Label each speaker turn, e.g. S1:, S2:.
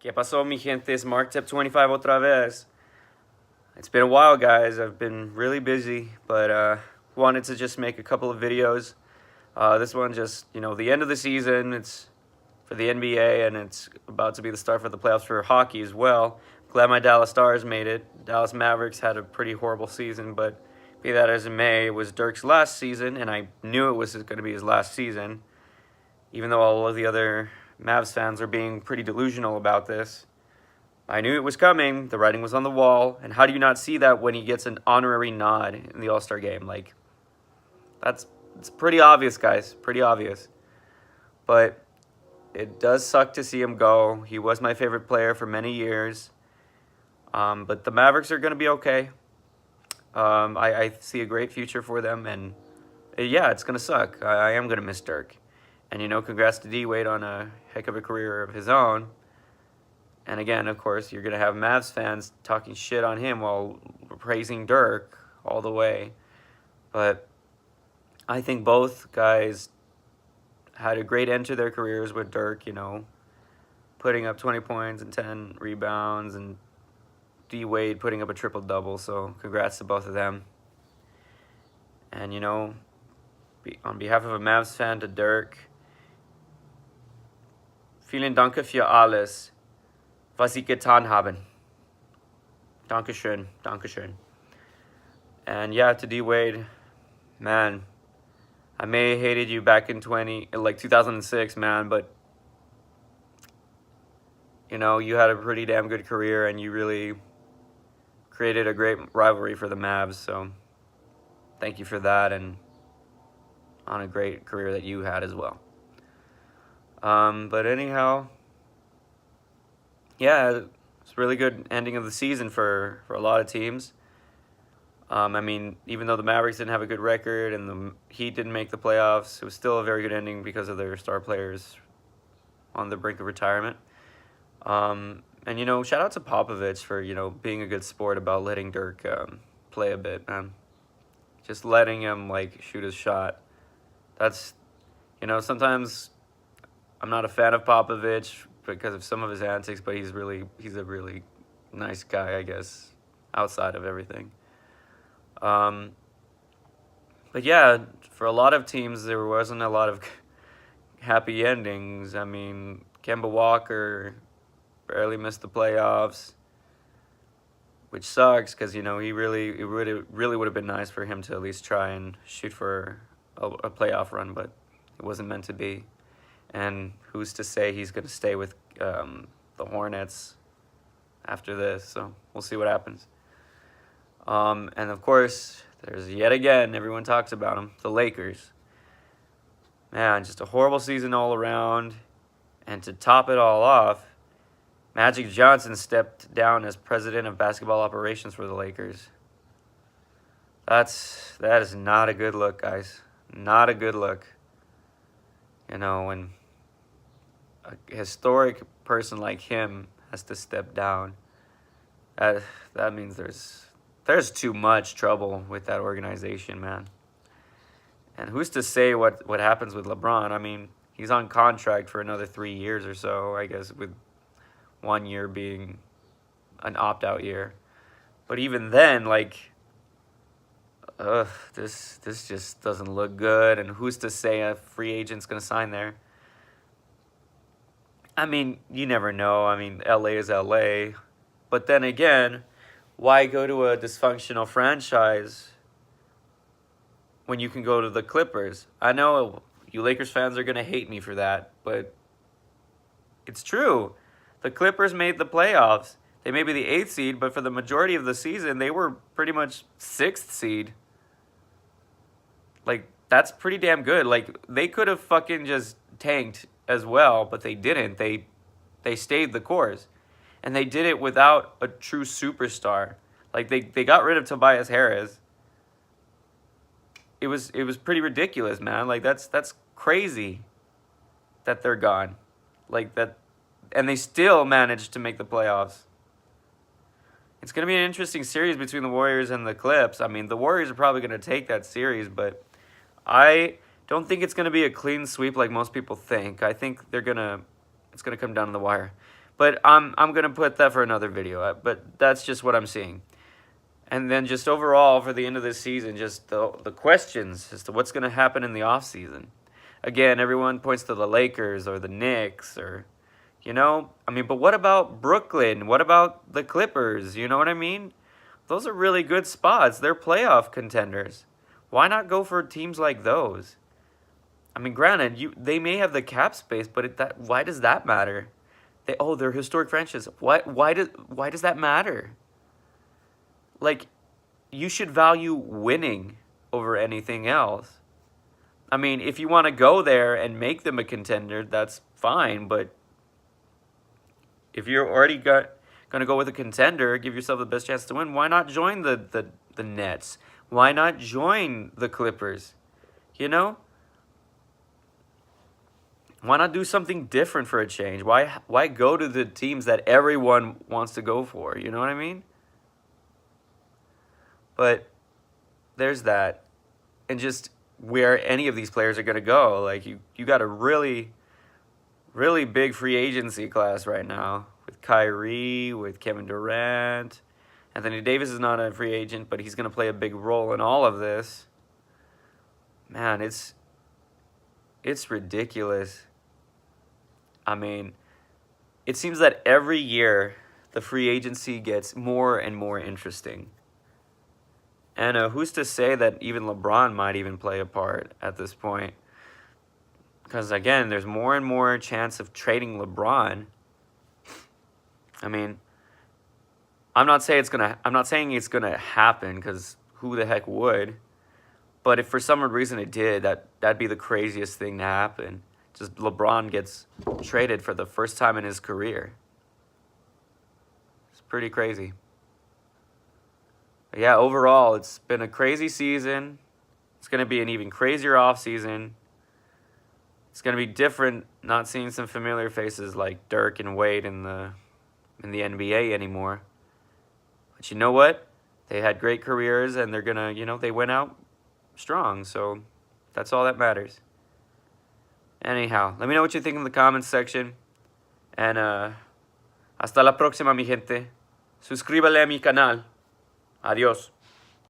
S1: ¿Qué pasó, mi gente? It's Mark Tip 25 otra vez. It's been a while, guys. I've been really busy, but wanted to just make a couple of videos. This one just, the end of the season. It's for the NBA, and it's about to be the start for the playoffs for hockey as well. Glad my Dallas Stars made it. Dallas Mavericks had a pretty horrible season, but be that as it may, it was Dirk's last season, and I knew it was going to be his last season, even though all of the other Mavs fans are being pretty delusional about this. I knew it was coming. The writing was on the wall. And how do you not see that when he gets an honorary nod in the All-Star game? Like, it's pretty obvious, guys. Pretty obvious. But it does suck to see him go. He was my favorite player for many years. But the Mavericks are going to be okay. I see a great future for them. And, yeah, it's going to suck. I am going to miss Dirk. And, congrats to D-Wade on a heck of a career of his own. And again, of course, you're going to have Mavs fans talking shit on him while praising Dirk all the way. But I think both guys had a great end to their careers with Dirk, putting up 20 points and 10 rebounds, and D-Wade putting up a triple-double. So congrats to both of them. And, on behalf of a Mavs fan to Dirk, vielen Dank für alles, was Sie getan haben. Dankeschön, Dankeschön. And yeah, to D-Wade, man, I may have hated you back in 2006, man, but you had a pretty damn good career, and you really created a great rivalry for the Mavs. So thank you for that, and on a great career that you had as well. But anyhow, yeah, it's a really good ending of the season for a lot of teams. I mean, even though the Mavericks didn't have a good record and the Heat didn't make the playoffs, it was still a very good ending because of their star players on the brink of retirement. And, shout out to Popovich for, being a good sport about letting Dirk play a bit, man. Just letting him, shoot his shot. That's, sometimes I'm not a fan of Popovich because of some of his antics, but he's a really nice guy, I guess, outside of everything. But yeah, for a lot of teams, there wasn't a lot of happy endings. I mean, Kemba Walker barely missed the playoffs, which sucks because, it really would have been nice for him to at least try and shoot for a playoff run, but it wasn't meant to be. And who's to say he's going to stay with the Hornets after this? So we'll see what happens. And of course, there's yet again, everyone talks about them, the Lakers. Man, just a horrible season all around. And to top it all off, Magic Johnson stepped down as president of basketball operations for the Lakers. That is not a good look, guys. Not a good look. When a historic person like him has to step down, that means there's too much trouble with that organization, man. And who's to say what happens with LeBron? I mean, he's on contract for another 3 years or so, I guess, with 1 year being an opt-out year. But even then, this just doesn't look good. And who's to say a free agent's going to sign there? I mean, you never know. I mean, LA is LA. But then again, why go to a dysfunctional franchise when you can go to the Clippers? I know you Lakers fans are going to hate me for that, but it's true. The Clippers made the playoffs. They may be the 8th seed, but for the majority of the season, they were pretty much 6th seed. That's pretty damn good. They could have fucking just tanked as well, but they didn't. They stayed the course. And they did it without a true superstar. They got rid of Tobias Harris. It was pretty ridiculous, man. That's crazy that they're gone. That, and they still managed to make the playoffs. It's going to be an interesting series between the Warriors and the Clips. I mean, the Warriors are probably going to take that series, but I don't think it's going to be a clean sweep like most people think. I think it's going to come down to the wire. But I'm gonna put that for another video. But that's just what I'm seeing. And then just overall for the end of this season, just the questions as to what's gonna happen in the off season. Again, everyone points to the Lakers or the Knicks or, you know, I mean, but what about Brooklyn? What about the Clippers? You know what I mean? Those are really good spots. They're playoff contenders. Why not go for teams like those? I mean, granted, they may have the cap space, but why does that matter? They're historic franchises. Why does that matter? Like, you should value winning over anything else. I mean, if you want to go there and make them a contender, that's fine. But if you're already going to go with a contender, give yourself the best chance to win, why not join the Nets? Why not join the Clippers? You know? Why not do something different for a change? Why go to the teams that everyone wants to go for? You know what I mean? But there's that. And just where any of these players are going to go. Like, you got a really, really big free agency class right now. With Kyrie, with Kevin Durant. Anthony Davis is not a free agent, but he's going to play a big role in all of this. Man, it's ridiculous. I mean, it seems that every year the free agency gets more and more interesting. And who's to say that even LeBron might even play a part at this point? Because, again, there's more and more chance of trading LeBron. I mean, I'm not saying it's gonna happen, because who the heck would? But if for some reason it did, that'd be the craziest thing to happen. Just LeBron gets traded for the first time in his career. It's pretty crazy. But yeah, overall, it's been a crazy season. It's going to be an even crazier offseason. It's going to be different not seeing some familiar faces like Dirk and Wade in the NBA anymore. But you know what? They had great careers, and they're going to, you know, they went out strong. So that's all that matters. Anyhow, let me know what you think in the comments section. And hasta la próxima, mi gente. Suscríbale a mi canal. Adiós.